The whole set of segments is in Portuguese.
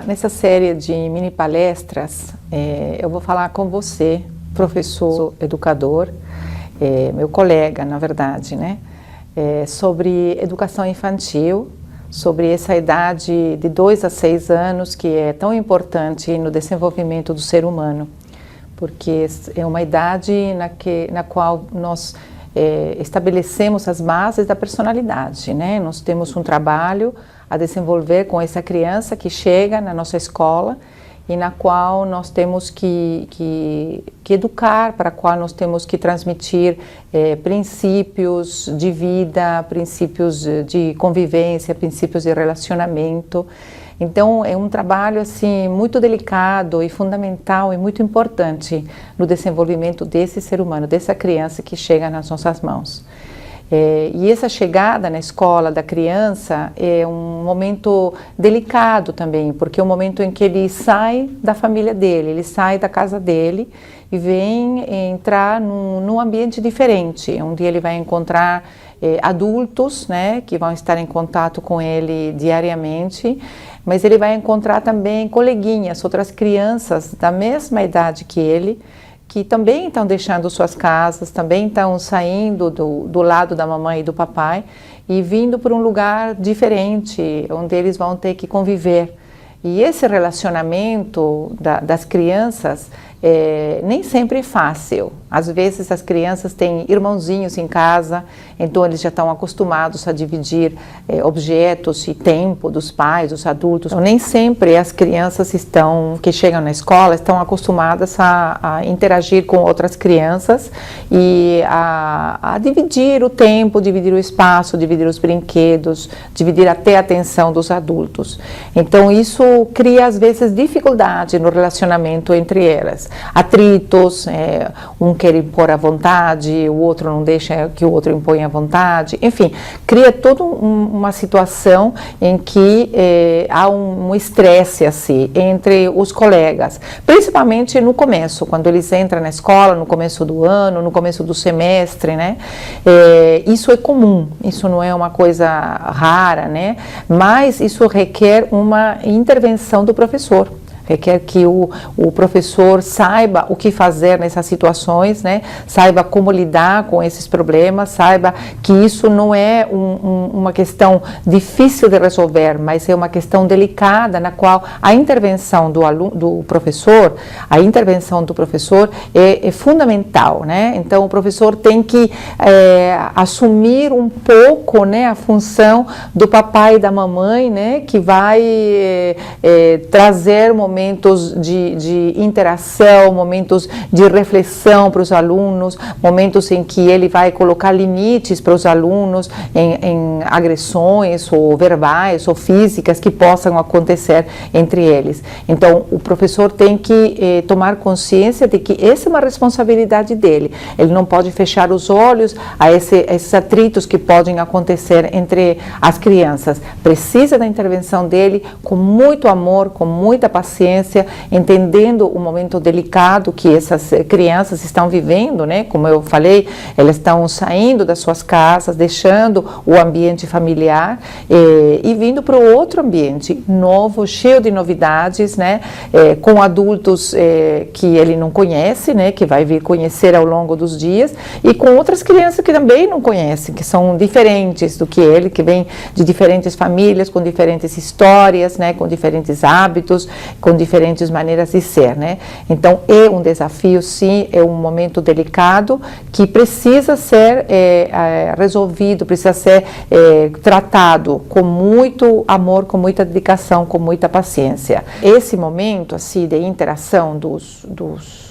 nessa série de mini palestras, eu vou falar com você, professor, educador, meu colega, na verdade, né? Sobre educação infantil, sobre essa idade de 2 a 6 anos, que é tão importante no desenvolvimento do ser humano, porque é uma idade na qual nós estabelecemos as bases da personalidade, né? Nós temos um trabalho a desenvolver com essa criança que chega na nossa escola e na qual nós temos que educar, para a qual nós temos que transmitir princípios de vida, princípios de convivência, princípios de relacionamento. Então, é um trabalho assim muito delicado e fundamental e muito importante no desenvolvimento desse ser humano, dessa criança que chega nas nossas mãos. E essa chegada na escola da criança é um momento delicado também, porque é um momento em que ele sai da família dele, ele sai da casa dele e vem entrar num ambiente diferente, onde ele vai encontrar adultos, né, que vão estar em contato com ele diariamente, mas ele vai encontrar também coleguinhas, outras crianças da mesma idade que ele, que também estão deixando suas casas, também estão saindo do lado da mamãe e do papai e vindo para um lugar diferente, onde eles vão ter que conviver. E esse relacionamento das crianças nem sempre é fácil. Às vezes as crianças têm irmãozinhos em casa, então eles já estão acostumados a dividir objetos e tempo dos pais, dos adultos. Então, nem sempre as crianças que chegam na escola estão acostumadas a interagir com outras crianças e a dividir o tempo, dividir o espaço, dividir os brinquedos, dividir até a atenção dos adultos. Então isso cria às vezes dificuldade no relacionamento entre elas. Atritos, um quer impor à vontade, o outro não deixa que o outro imponha à vontade, enfim, cria toda uma situação em que há um estresse assim, entre os colegas, principalmente no começo, quando eles entram na escola, no começo do ano, no começo do semestre, né? Isso é comum, isso não é uma coisa rara, né? Mas isso requer uma intervenção do professor. Requer que o professor saiba o que fazer nessas situações, né? Saiba como lidar com esses problemas, saiba que isso não é uma questão difícil de resolver, mas é uma questão delicada na qual a intervenção do professor é fundamental, né? Então o professor tem que assumir um pouco, né, a função do papai e da mamãe, né, que vai trazer momentos de interação, momentos de reflexão para os alunos, momentos em que ele vai colocar limites para os alunos em agressões ou verbais ou físicas que possam acontecer entre eles. Então, o professor tem que tomar consciência de que essa é uma responsabilidade dele. Ele não pode fechar os olhos a esses atritos que podem acontecer entre as crianças. Precisa da intervenção dele com muito amor, com muita paciência, entendendo o momento delicado que essas crianças estão vivendo, né? Como eu falei, elas estão saindo das suas casas, deixando o ambiente familiar e vindo para o outro ambiente novo, cheio de novidades, né? Com adultos que ele não conhece, né? Que vai vir conhecer ao longo dos dias, e com outras crianças que também não conhece, que são diferentes do que ele, que vêm de diferentes famílias, com diferentes histórias, né? Com diferentes hábitos, com diferentes maneiras de ser, né? Então é um desafio, sim, é um momento delicado que precisa ser resolvido, precisa ser tratado com muito amor, com muita dedicação, com muita paciência. Esse momento assim de interação dos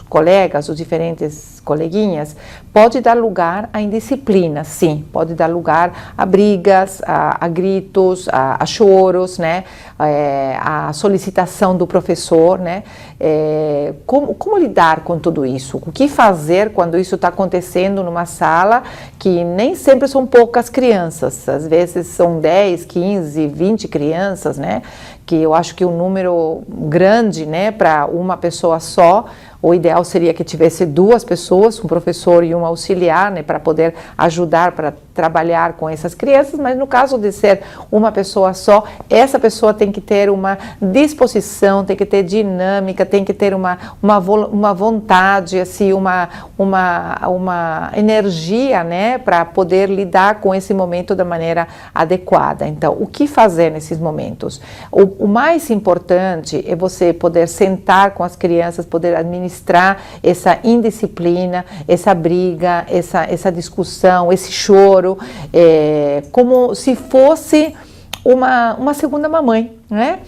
colegas, os diferentes coleguinhas, pode dar lugar à indisciplina, sim, pode dar lugar a brigas, a gritos, a choros, né? A solicitação do professor, né? Como lidar com tudo isso? O que fazer quando isso está acontecendo numa sala que nem sempre são poucas crianças, às vezes são 10, 15, 20 crianças, né? Que eu acho que um número grande, né, para uma pessoa só. O ideal seria que tivesse 2 pessoas, um professor e um auxiliar, né, para poder ajudar, para trabalhar com essas crianças, mas no caso de ser uma pessoa só, essa pessoa tem que ter uma disposição, tem que ter dinâmica, tem que ter uma vontade, assim, uma energia, né, para poder lidar com esse momento da maneira adequada. Então, o que fazer nesses momentos? O mais importante é você poder sentar com as crianças, poder administrar essa indisciplina, essa briga, essa discussão, esse choro, como se fosse uma segunda mamãe, né?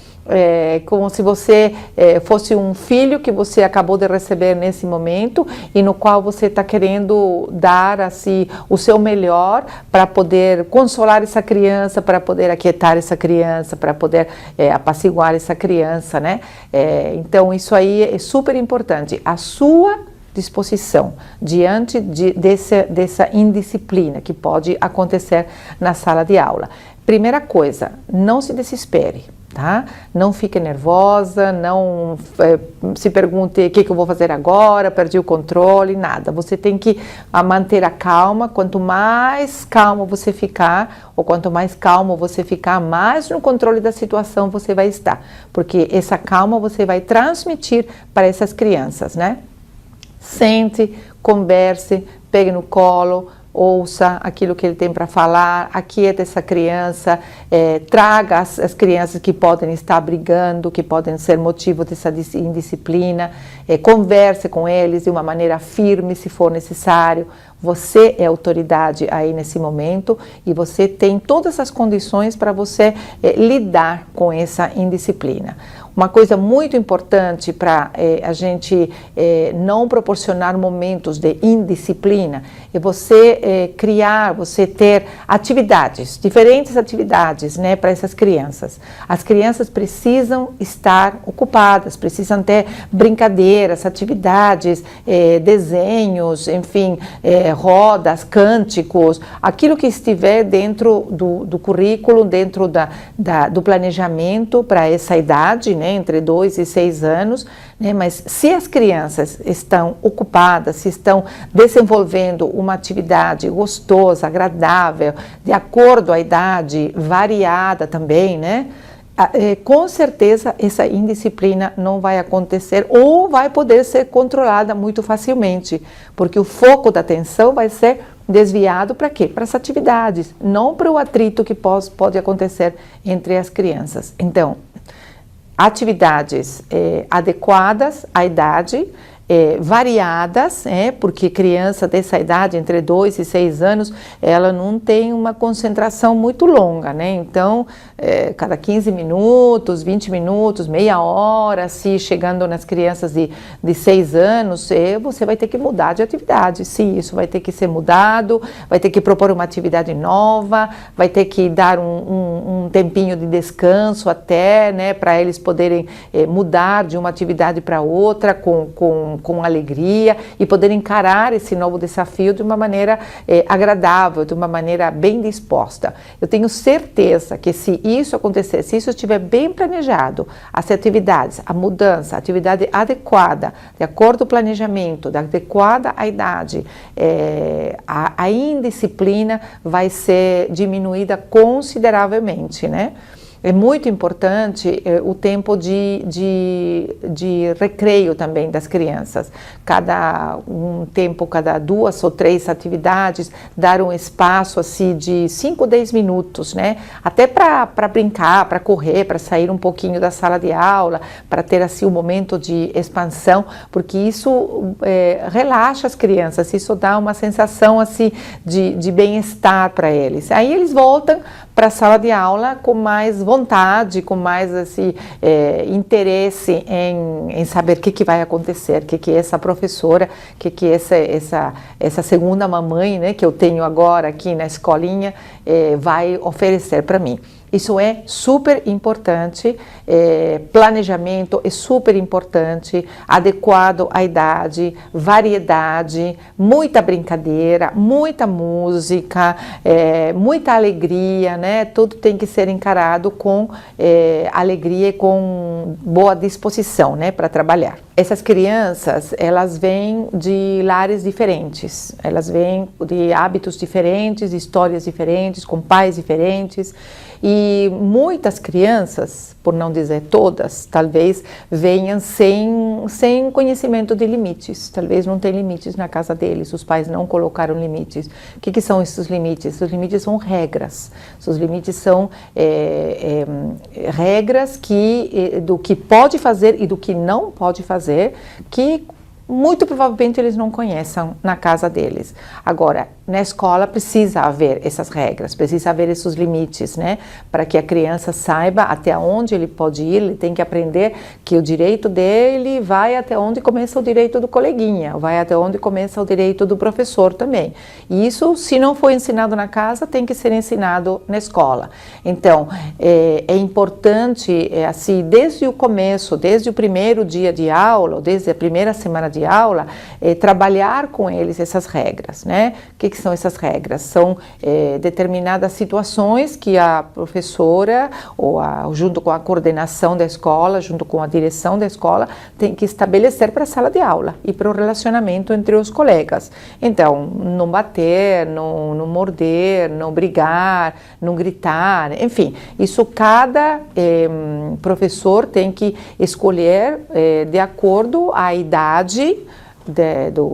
Como se você fosse um filho que você acabou de receber nesse momento e no qual você está querendo dar assim o seu melhor para poder consolar essa criança, para poder aquietar essa criança, para poder apaciguar essa criança, né? Então isso aí é super importante. A sua disposição diante dessa indisciplina que pode acontecer na sala de aula. Primeira coisa, não se desespere. Tá? Não fique nervosa, não se pergunte o que eu vou fazer agora, perdi o controle, nada. Você tem que manter a calma. Quanto mais calmo você ficar, ou quanto mais calmo você ficar, mais no controle da situação você vai estar. Porque essa calma você vai transmitir para essas crianças, né? Sente, converse, pegue no colo, ouça aquilo que ele tem para falar, aquieta essa criança, traga as crianças que podem estar brigando, que podem ser motivo dessa indisciplina, converse com eles de uma maneira firme se for necessário. Você é autoridade aí nesse momento e você tem todas as condições para você lidar com essa indisciplina. Uma coisa muito importante para a gente não proporcionar momentos de indisciplina é você criar, você ter atividades, diferentes atividades, né, para essas crianças. As crianças precisam estar ocupadas, precisam ter brincadeiras, atividades, desenhos, enfim, rodas, cânticos, aquilo que estiver dentro do currículo, dentro do planejamento para essa idade, né, entre 2 e 6 anos, né, mas se as crianças estão ocupadas, se estão desenvolvendo uma atividade gostosa, agradável, de acordo à idade, variada também, né, com certeza essa indisciplina não vai acontecer ou vai poder ser controlada muito facilmente, porque o foco da atenção vai ser desviado para quê? Para as atividades, não para o atrito que pode acontecer entre as crianças. Então, atividades adequadas à idade, variadas, porque criança dessa idade, entre 2 e 6 anos, ela não tem uma concentração muito longa, né? Então, cada 15 minutos, 20 minutos, meia hora, se chegando nas crianças de 6 anos, você vai ter que mudar de atividade, sim, isso vai ter que ser mudado, vai ter que propor uma atividade nova, vai ter que dar um tempinho de descanso até, né, para eles poderem mudar de uma atividade para outra com alegria e poder encarar esse novo desafio de uma maneira agradável, de uma maneira bem disposta. Eu tenho certeza que se isso acontecer, se isso estiver bem planejado, as atividades, a mudança, a atividade adequada, de acordo com o planejamento, adequada à idade, a indisciplina vai ser diminuída consideravelmente, né? É muito importante o tempo de recreio também das crianças. Cada 2 ou 3 atividades, dar um espaço assim de 5, 10 minutos, né? Até para brincar, para correr, para sair um pouquinho da sala de aula, para ter assim um momento de expansão, porque isso relaxa as crianças, isso dá uma sensação assim de bem-estar para eles. Aí eles voltam para a sala de aula com mais vontade, com mais assim, interesse em saber o que vai acontecer, o que essa professora, o que essa segunda mamãe, né, que eu tenho agora aqui na escolinha, vai oferecer para mim. Isso é super importante, planejamento é super importante, adequado à idade, variedade, muita brincadeira, muita música, muita alegria, né? Tudo tem que ser encarado com alegria e com boa disposição, né, para trabalhar. Essas crianças, elas vêm de lares diferentes, elas vêm de hábitos diferentes, histórias diferentes, com pais diferentes, e muitas crianças, por não dizer todas, talvez venham sem conhecimento de limites, talvez não tem limites na casa deles, os pais não colocaram limites. O que são esses limites? Os limites são regras, os limites são regras do que pode fazer e do que não pode fazer, que muito provavelmente eles não conhecem na casa deles. Agora, na escola precisa haver essas regras, precisa haver esses limites, né? Para que a criança saiba até onde ele pode ir, ele tem que aprender que o direito dele vai até onde começa o direito do coleguinha, vai até onde começa o direito do professor também. E isso, se não foi ensinado na casa, tem que ser ensinado na escola. Então, é importante, assim, desde o começo, desde o primeiro dia de aula, ou desde a primeira semana de aula, trabalhar com eles essas regras, né? O que são essas regras? São determinadas situações que a professora, junto com a coordenação da escola, junto com a direção da escola, tem que estabelecer para a sala de aula e para o relacionamento entre os colegas. Então, não bater, não morder, não brigar, não gritar, enfim, isso cada professor tem que escolher de acordo à idade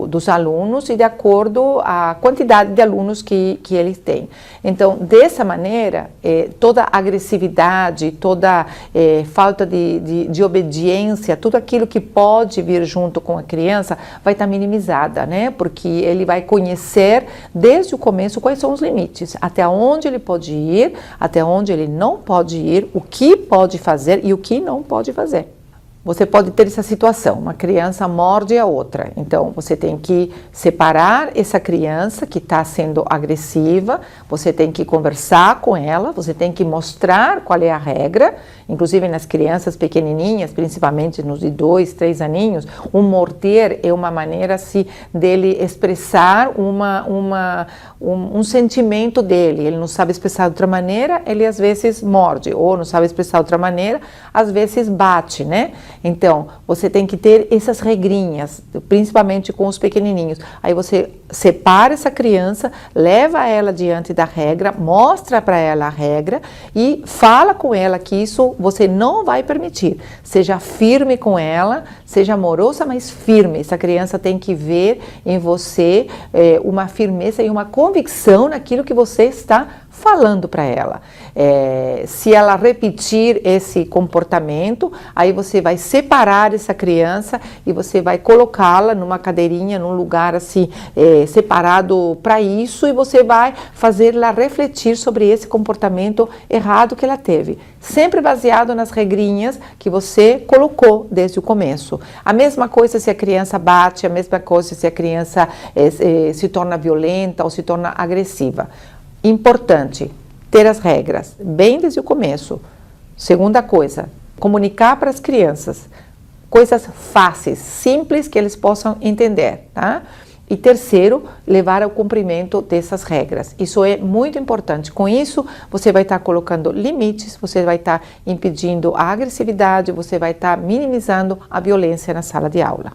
dos alunos e de acordo à quantidade de alunos que eles têm. Então, dessa maneira, toda agressividade, toda falta de obediência, tudo aquilo que pode vir junto com a criança vai estar minimizada, né? Porque ele vai conhecer desde o começo quais são os limites, até onde ele pode ir, até onde ele não pode ir, o que pode fazer e o que não pode fazer. Você pode ter essa situação, uma criança morde a outra, então você tem que separar essa criança que está sendo agressiva, você tem que conversar com ela, você tem que mostrar qual é a regra, inclusive nas crianças pequenininhas, principalmente nos de 2, 3 aninhos, um morder é uma maneira assim, dele expressar um sentimento dele, ele não sabe expressar de outra maneira, ele às vezes morde, ou não sabe expressar de outra maneira, às vezes bate, né? Então, você tem que ter essas regrinhas, principalmente com os pequenininhos. Aí você separa essa criança, leva ela diante da regra, mostra para ela a regra e fala com ela que isso você não vai permitir. Seja firme com ela, seja amorosa, mas firme. Essa criança tem que ver em você uma firmeza e uma convicção naquilo que você está falando para ela. Se ela repetir esse comportamento, aí você vai separar essa criança e você vai colocá-la numa cadeirinha, num lugar assim, separado para isso, e você vai fazê-la refletir sobre esse comportamento errado que ela teve. Sempre baseado nas regrinhas que você colocou desde o começo. A mesma coisa se a criança bate, a mesma coisa se a criança se torna violenta ou se torna agressiva. Importante, ter as regras bem desde o começo. Segunda coisa, comunicar para as crianças coisas fáceis, simples, que eles possam entender, tá? E terceiro, levar ao cumprimento dessas regras. Isso é muito importante. Com isso, você vai estar colocando limites, você vai estar impedindo a agressividade, você vai estar minimizando a violência na sala de aula.